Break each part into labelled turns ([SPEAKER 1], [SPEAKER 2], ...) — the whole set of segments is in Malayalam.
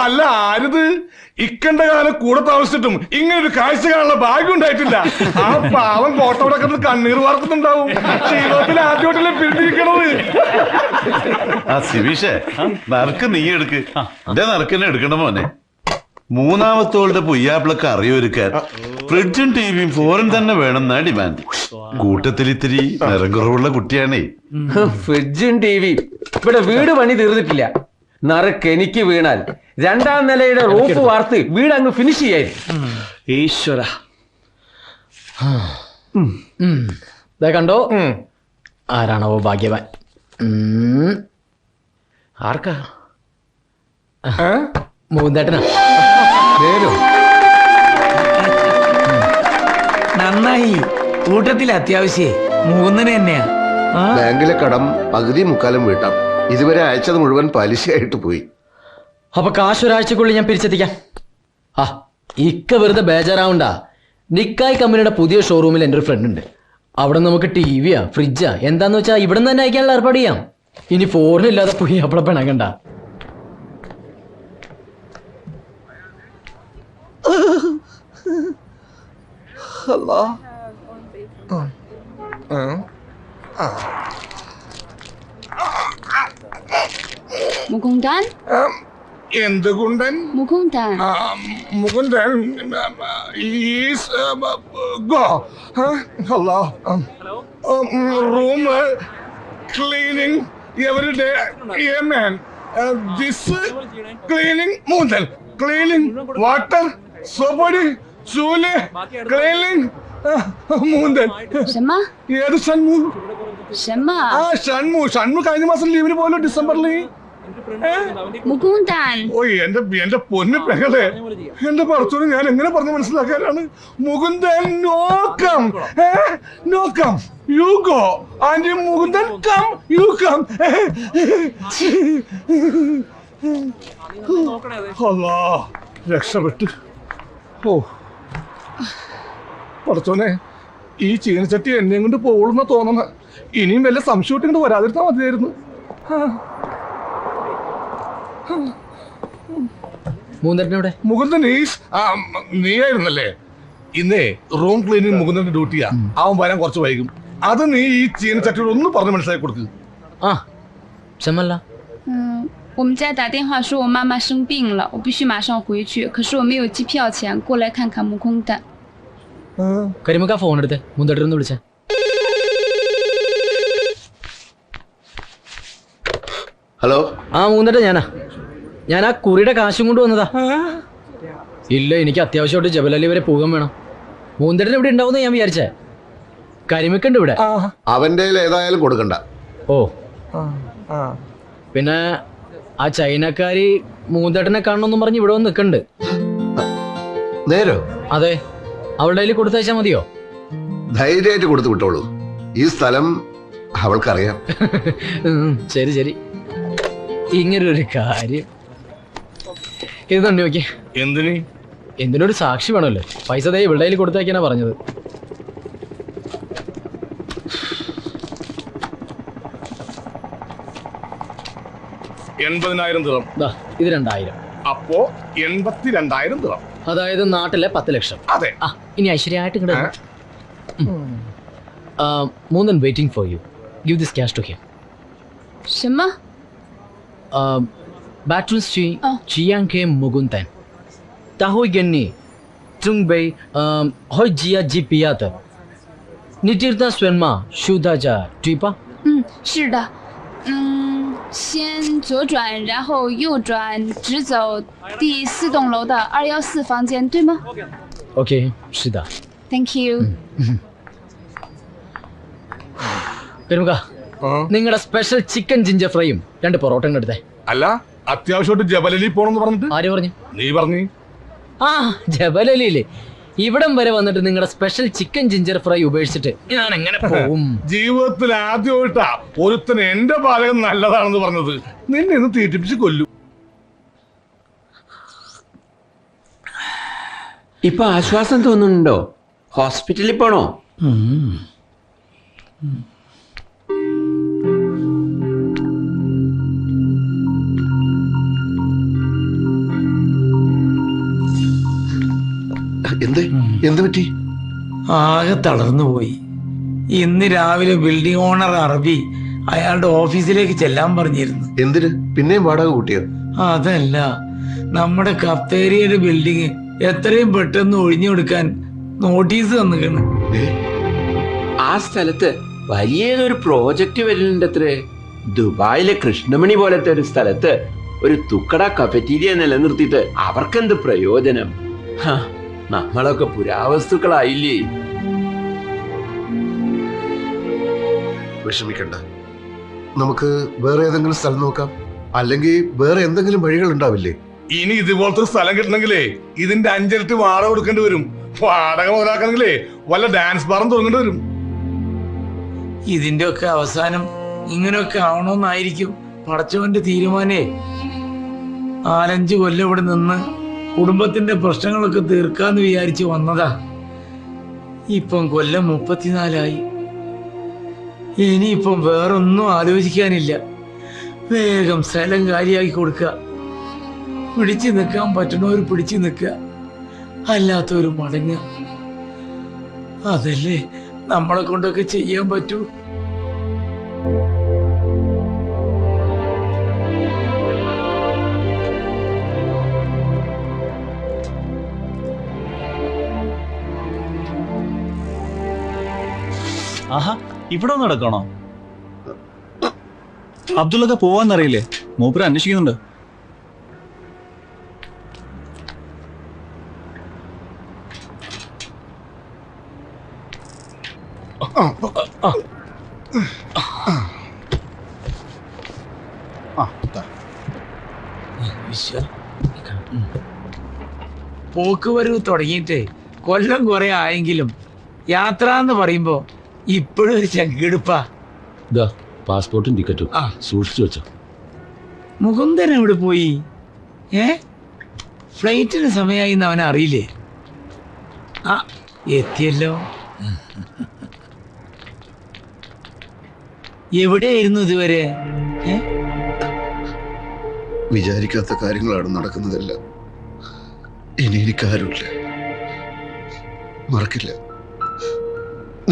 [SPEAKER 1] അല്ല ആരിത് ഇക്കണ്ട കാലം കൂടെ താമസിച്ചിട്ടും ഇങ്ങനെ ഒരു കാഴ്ച കാണാനുള്ള ഭാഗ്യം ഉണ്ടായിട്ടില്ല. ആ പാവം കോട്ടോടൊക്കെ കണ്ണീർ വാർക്കുന്നുണ്ടാവും. ജീവിതത്തിൽ ആദ്യമായിട്ടല്ലേ പിരിഞ്ഞിരിക്കണത്.
[SPEAKER 2] ആ സിവീഷേ, നറുക്ക് നീ എടുക്ക്. എന്റെ നറുക്കന്നെ എടുക്കണ്ട മോനെ. മൂന്നാമത്തോളുടെ പൊയ്യാപ്പിളൊക്കെ അറിയൊരുക്കാൻ ഫ്രിഡ്ജും ടിവിയും ഫോറിൻ തന്നെ വേണമെന്നാ ഡിമാൻഡ്. കൂട്ടത്തിൽ ഇത്തിരി നിറം കുറവുള്ള കുട്ടിയാണേ.
[SPEAKER 3] ഫ്രിഡ്ജും ടിവിയും ഇവിടെ വീട് പണി തീർന്നിട്ടില്ല. നറുക്ക് എനിക്ക് വീണാൽ 2ാം നിലയുടെ റൂഫ് വാർത്ത് വീട് അങ്ങ് ഫിനിഷ് ചെയ്യായിരിക്കും.
[SPEAKER 4] ഈശ്വര കണ്ടോ, ആരാണോ ഭാഗ്യവാൻ? ആർക്കാ? മൂന്തേട്ടനാ.
[SPEAKER 5] നന്നായി. കൂട്ടത്തിൽ അത്യാവശ്യേ മൂന്നിന് തന്നെയാ.
[SPEAKER 6] ബാങ്കിലെ കടം പകുതി മുക്കാലും വീട്ടാം. ഇതുവരെ അയച്ചത് മുഴുവൻ പലിശയായിട്ട് പോയി.
[SPEAKER 4] അപ്പൊ കാശ് ഒരാഴ്ചക്കുള്ളിൽ ഞാൻ പിരിച്ചെത്തിക്കാം. ആ ഇക്ക വെറുതെ ബേജാറാവണ്ടാ. നിക്കായ് കമ്പനിയുടെ പുതിയ ഷോറൂമിൽ എൻ്റെ ഒരു ഫ്രണ്ട് ഉണ്ട്. അവിടെ നമുക്ക് ടിവിയാ ഫ്രിഡ്ജാ എന്താന്ന് വെച്ചാൽ ഇവിടെ നിന്ന് തന്നെ അയക്കാനുള്ള ഏർപ്പാട് ചെയ്യാം. ഇനി ഫോറിനില്ലാതെ പോയി അവിടെ പിണങ്ങണ്ട.
[SPEAKER 7] മുകുന്ദൻ
[SPEAKER 1] എന്ത് കുണ്ടൻ?
[SPEAKER 7] Mukundan
[SPEAKER 1] Mukundan room cleaning every day. This cleaning Mukundan cleaning water സോപ്പടി ചൂല് ക്ലീനിങ് മുകുന്ദൻ. ഏത് ഷൺമു? ആ ഷൺമു. ഷൺമു കഴിഞ്ഞ മാസം ലീവിന് പോലും ഡിസംബറിൽ.
[SPEAKER 7] മുകുന്ദൻ.
[SPEAKER 1] ഓ എന്റെ പൊന്നു പെങ്ങളെ, എന്റെ പറച്ചോട് ഞാൻ എങ്ങനെ പറഞ്ഞു മനസ്സിലാക്കാനാണ്? മുകുന്ദൻ നോക്കാം നോക്കാം. You go and Mukundan come you come. അല്ലാ രക്ഷപ്പെട്ടു. ഓ പറച്ചോനെ, ഈ ചീനച്ചട്ടി എന്നെയും കൊണ്ട് പോകുന്ന തോന്നുന്ന. ഇനിയും വല്ല സംശയം ഇങ്ങോട്ട് വരാതിരുന്നാ മതിയായിരുന്നു. മുകുന്ദൻ നീയായിരുന്നല്ലേ ഇന്നേ റൂം ക്ലീനിങ്? മുകുന്ദന്റെ ഡ്യൂട്ടിയാ. അവൻ വരാൻ കുറച്ച് വൈകും. അത് നീ ഈ ചീനച്ചട്ടിയോട് ഒന്ന് പറഞ്ഞ് മനസ്സിലാക്കി കൊടുക്കുക.
[SPEAKER 7] 我们家打电话说我妈妈生病了，我必须马上回去。可是我没有机票钱，过来看看木工蛋。
[SPEAKER 4] കരിമുക്ക ഫോൺ എടുത്ത് മുന്തേട്ടനൊന്ന് വിളിച്ചേ.
[SPEAKER 6] ഹലോ.
[SPEAKER 4] ആ മൂന്നേട്ട ഞാൻ ആ കുറിയുടെ കാശും കൊണ്ട് വന്നതാ. ഇല്ല, എനിക്ക് അത്യാവശ്യമായിട്ട് ജബലലി വരെ പോകാൻ വേണം. മൂന്തേട്ടൻ ഇവിടെ ഉണ്ടാവുന്ന ഞാൻ വിചാരിച്ചേ. കരിമിക്കുണ്ട് ഇവിടെ.
[SPEAKER 6] അവന്റെ ഏതായാലും കൊടുക്കണ്ട.
[SPEAKER 4] ഓ പിന്നെ ആ ചൈനക്കാരി മൂന്തേട്ടനെ കാണണമെന്നും പറഞ്ഞ് ഇവിടെ വന്ന് നിൽക്കണ്ട്.
[SPEAKER 6] നേരോ?
[SPEAKER 4] അതെ, അവളുടെ കയ്യിൽ കൊടുത്തയച്ചാ മതിയോ?
[SPEAKER 6] ധൈര്യമായിട്ട് കൊടുത്തു വിട്ടോളൂ. ഈ സ്ഥലം അവൾക്കറിയാം.
[SPEAKER 4] ശരി ശരി. ഇങ്ങനൊരു കാര്യം ഇത് തന്നെ നോക്കി. എന്തിനൊരു സാക്ഷി വേണമല്ലോ. പൈസ ദേ ഇവളുടെ കയ്യിൽ കൊടുത്തയക്കാനാ പറഞ്ഞത്. ഇത് 2000.
[SPEAKER 1] അപ്പോ 82,000 ദിറം.
[SPEAKER 4] അതായത് നാട്ടിലെ 10 ലക്ഷം.
[SPEAKER 1] അതെ.
[SPEAKER 4] ഇനി ഐശ്വര്യമായിട്ട് മൂന്നൻ waiting for you. Give this cash to him.
[SPEAKER 7] 什么？
[SPEAKER 4] Batrus Chi Chiang Ke Muguntan Tahoy Genni Trung Bay Hoi Jia Jipiat Nitirta Swenma Shudaja Tripa。
[SPEAKER 7] 是的。先左转，然后右转，直走第4栋楼的214房间，对吗
[SPEAKER 4] ？OK， 是的。
[SPEAKER 7] Thank you。
[SPEAKER 4] പെരുമുക, നിങ്ങളുടെ സ്പെഷ്യൽ ചിക്കൻ ജിഞ്ചർ ഫ്രൈയും 2 പൊറോട്ടയും എടുത്തേ.
[SPEAKER 1] അല്ല, അത്യാവശ്യമായിട്ട് ജബലലി പോണെന്ന് പറഞ്ഞിട്ട്.
[SPEAKER 4] ആര് പറഞ്ഞു?
[SPEAKER 1] നീ പറഞ്ഞു.
[SPEAKER 4] ആ ജബലലിയില്ലേ, ഇവിടം വരെ വന്നിട്ട് നിങ്ങളുടെ സ്പെഷ്യൽ ചിക്കൻ ജിഞ്ചർ ഫ്രൈ ഉപേക്ഷിച്ചിട്ട് ഞാൻ എങ്ങനെ പോകും?
[SPEAKER 1] ജീവിതത്തിൽ ആദ്യമായിട്ടാ ഒരുത്തന് എന്റെ പാചകം നല്ലതാണെന്ന് പറഞ്ഞത്. നിന്നെ ഇന്ന് തീറ്റിപ്പിച്ച് കൊല്ലും.
[SPEAKER 3] ഇപ്പൊ ആശ്വാസം തോന്നുന്നുണ്ടോ? ഹോസ്പിറ്റലിൽ പോണോ?
[SPEAKER 6] എന്ത് പറ്റി?
[SPEAKER 5] ആകെ തളർന്നുപോയി. ഇന്ന് രാവിലെ ബിൽഡിംഗ് ഓണർ അറബി അയാളുടെ ഓഫീസിലേക്ക് ചെല്ലാൻ പറഞ്ഞിരുന്നു.
[SPEAKER 6] എന്തിന്? പിന്നെയും വാടക കൂട്ടിയോ?
[SPEAKER 5] അതല്ല, നമ്മുടെ കഫ്തേരിയയുടെ ബിൽഡിംഗ് എത്രയും പെട്ടെന്ന് ഒഴിഞ്ഞു കൊടുക്കാൻ നോട്ടീസ് തന്നിക്കണ്.
[SPEAKER 3] ആ സ്ഥലത്ത് വലിയൊരു പ്രോജക്റ്റ് വരുന്നുണ്ടത്രേ. ദുബായിലെ കൃഷ്ണമണി പോലത്തെ ഒരു സ്ഥലത്ത് ഒരു തുക്കട കഫറ്റീരിയ നിലനിർത്തിയിട്ട് അവർക്കെന്ത് പ്രയോജനം? നമ്മളൊക്കെ പുരാവസ്തുക്കളായില്ലേ.
[SPEAKER 6] വിഷമിക്കണ്ട, നമുക്ക് വേറെ ഏതെങ്കിലും സ്ഥലം നോക്കാം. അല്ലെങ്കിൽ വേറെ എന്തെങ്കിലും വഴികൾ ഉണ്ടാവില്ലേ?
[SPEAKER 1] ഇനി ഇതുപോലത്തെ ഒരു സ്ഥലം കിട്ടണമെങ്കിലേ ഇതിന്റെ 5 ഇരട്ടി വാടക കൊടുക്കേണ്ടി വരും. വാടക മുതലാക്കണമെങ്കിലേ വല്ല ഡാൻസ് ബാറും തുടങ്ങേണ്ടി വരും.
[SPEAKER 5] ഇതിന്റെ ഒക്കെ അവസാനം ഇങ്ങനെയൊക്കെ ആവണമെന്നായിരിക്കും പടച്ചവന്റെ തീരുമാനേ. 4-5 കൊല്ലം ഇവിടെ നിന്ന് കുടുംബത്തിന്റെ പ്രശ്നങ്ങളൊക്കെ തീർക്കാന്ന് വിചാരിച്ച് വന്നതാ. ഇപ്പം കൊല്ലം 34ആയി. ഇനിയിപ്പം വേറൊന്നും ആലോചിക്കാനില്ല. വേഗം സ്ഥലം കാലിയാക്കി കൊടുക്കുക. പിടിച്ചു നിൽക്കാൻ പറ്റണവർ പിടിച്ചു നിൽക്കുക, അല്ലാത്തവര് മടങ്ങുക. അതല്ലേ നമ്മളെ കൊണ്ടൊക്കെ ചെയ്യാൻ പറ്റൂ.
[SPEAKER 8] ആഹാ, ഇവിടെ ഒന്ന് നടക്കണോ? അബ്ദുള്ളൊക്കെ പോവാന്നറിയില്ലേ? മൂപ്പര് അന്വേഷിക്കുന്നുണ്ട്.
[SPEAKER 5] പോക്കുവരവ് തുടങ്ങിയിട്ടേ കൊല്ലം കുറെ ആയെങ്കിലും യാത്ര എന്ന് പറയുമ്പോ ഇപ്പോഴും ഒരു ചങ്കിടുപ്പാ.
[SPEAKER 3] പാസ്പോർട്ടും ടിക്കറ്റും സൂക്ഷിച്ചു വെച്ചോ.
[SPEAKER 5] മുകുന്ദൻ എവിടെ പോയി? ഫ്ലൈറ്റിന് സമയമായി എന്ന് അവനെ അറിയില്ലേ? ആ, എത്തിയല്ലോ. എവിടെയായിരുന്നു ഇതുവരെ?
[SPEAKER 6] വിചാരിക്കാത്ത കാര്യങ്ങളാണ് നടക്കുന്നതെല്ലാം. ഇനി എനിക്കാരുമില്ല. മറക്കില്ല,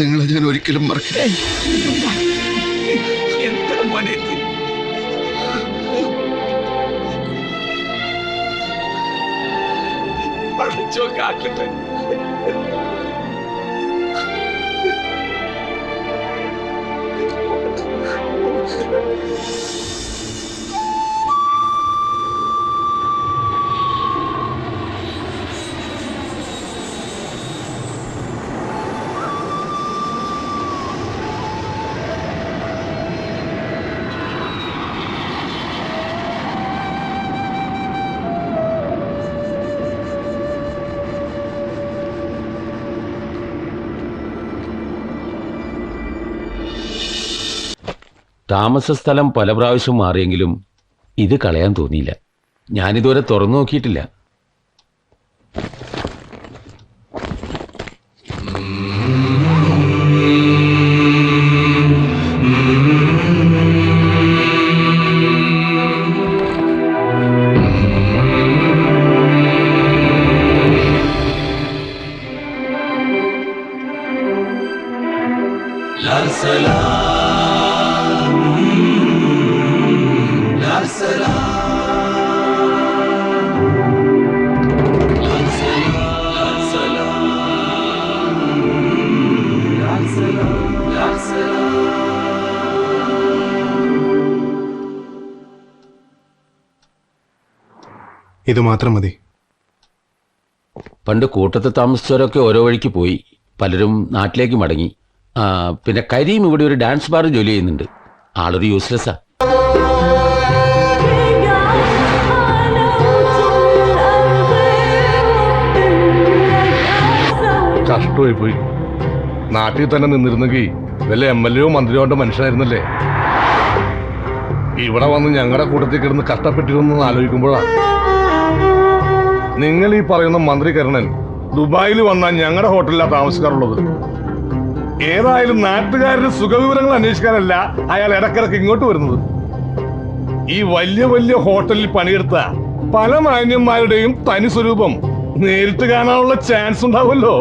[SPEAKER 6] നിങ്ങളെ ഞാൻ ഒരിക്കലും മറക്കില്ല.
[SPEAKER 5] എന്താ മോനെ ഇത്? പടച്ചോൻ കാക്കട്ടെ.
[SPEAKER 3] താമസ സ്ഥലം പല പ്രാവശ്യം മാറിയെങ്കിലും ഇത് കളയാൻ തോന്നിയില്ല. ഞാനിതുവരെ തുറന്നു നോക്കിയിട്ടില്ല.
[SPEAKER 1] ഇത് മാത്രം മതി.
[SPEAKER 3] പണ്ട് കൂട്ടത്തിൽ താമസിച്ചവരൊക്കെ ഓരോ വഴിക്ക് പോയി. പലരും നാട്ടിലേക്ക് മടങ്ങി. പിന്നെ കരീം ഇവിടെ ഒരു ഡാൻസ് ബാർ ജോലി ചെയ്യുന്നുണ്ട്. ആളൊരു യൂസ്ലെസ്സാ.
[SPEAKER 1] കഷ്ടമായി പോയി. നാട്ടിൽ തന്നെ നിന്നിരുന്നെങ്കിൽ വല്ല MLA മന്ത്രിയോ മനുഷ്യനായിരുന്നല്ലേ. ഇവിടെ വന്ന് ഞങ്ങളുടെ കൂട്ടത്തിൽ കിടന്ന് കഷ്ടപ്പെട്ടിരുന്നെന്ന് ആലോചിക്കുമ്പോഴാണ്. നിങ്ങൾ ഈ പറയുന്ന മന്ത്രി കരുണൻ ദുബായിൽ വന്നാൽ ഞങ്ങളുടെ ഹോട്ടലിലാണ് താമസിക്കാറുള്ളത്. ഏതായാലും നാട്ടുകാരുടെ സുഖവിവരങ്ങൾ അന്വേഷിക്കാനല്ല അയാൾ ഇടക്കിടക്ക് ഇങ്ങോട്ട് വരുന്നത്. ഈ വലിയ വലിയ ഹോട്ടലിൽ പണിയെടുത്ത പല മാന്യന്മാരുടെയും തനി സ്വരൂപം നേരിട്ട് കാണാനുള്ള ചാൻസ് ഉണ്ടാവുമല്ലോ.